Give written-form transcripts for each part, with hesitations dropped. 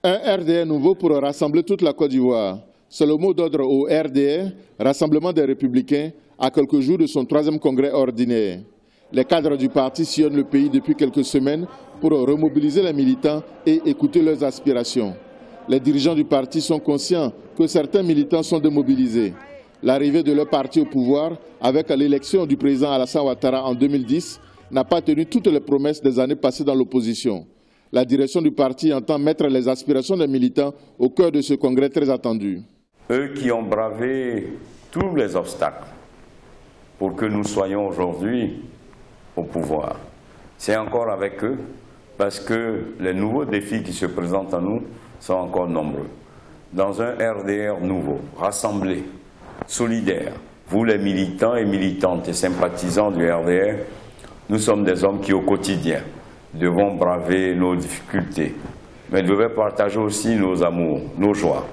Un RDR nouveau pour rassembler toute la Côte d'Ivoire. C'est le mot d'ordre au RDR, Rassemblement des Républicains, à quelques jours de son 3e congrès ordinaire. Les cadres du parti sillonnent le pays depuis quelques semaines pour remobiliser les militants et écouter leurs aspirations. Les dirigeants du parti sont conscients que certains militants sont démobilisés. L'arrivée de leur parti au pouvoir, avec l'élection du président Alassane Ouattara en 2010, n'a pas tenu toutes les promesses des années passées dans l'opposition. La direction du parti entend mettre les aspirations des militants au cœur de ce congrès très attendu. Eux qui ont bravé tous les obstacles pour que nous soyons aujourd'hui au pouvoir, c'est encore avec eux parce que les nouveaux défis qui se présentent à nous sont encore nombreux. Dans un RDR nouveau, rassemblé, solidaire, vous les militants et militantes et sympathisants du RDR, nous sommes des hommes qui au quotidien devons braver nos difficultés, mais devons partager aussi nos amours, nos joies.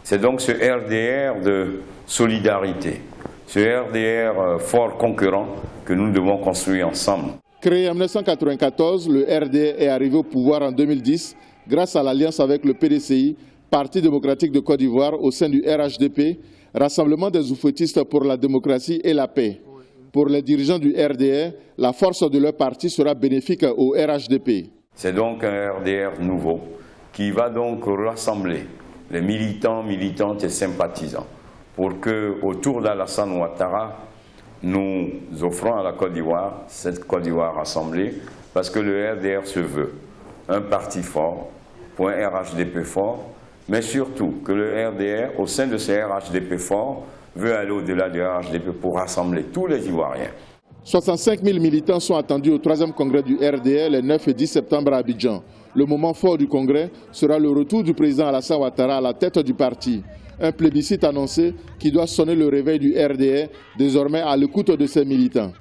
C'est donc ce RDR de solidarité, ce RDR fort concurrent que nous devons construire ensemble. Créé en 1994, le RDR est arrivé au pouvoir en 2010 grâce à l'alliance avec le PDCI, Parti démocratique de Côte d'Ivoire, au sein du RHDP, Rassemblement des oufouettistes pour la démocratie et la paix. Pour les dirigeants du RDR, la force de leur parti sera bénéfique au RHDP. C'est donc un RDR nouveau qui va donc rassembler les militants, militantes et sympathisants pour que, autour d'Alassane Ouattara, nous offrons à la Côte d'Ivoire cette Côte d'Ivoire rassemblée parce que le RDR se veut un parti fort pour un RHDP fort, mais surtout que le RDR, au sein de ce RHDP fort, veut aller au-delà du RHDP pour rassembler tous les Ivoiriens. 65 000 militants sont attendus au 3e congrès du RDR les 9 et 10 septembre à Abidjan. Le moment fort du congrès sera le retour du président Alassane Ouattara à la tête du parti. Un plébiscite annoncé qui doit sonner le réveil du RDR, désormais à l'écoute de ses militants.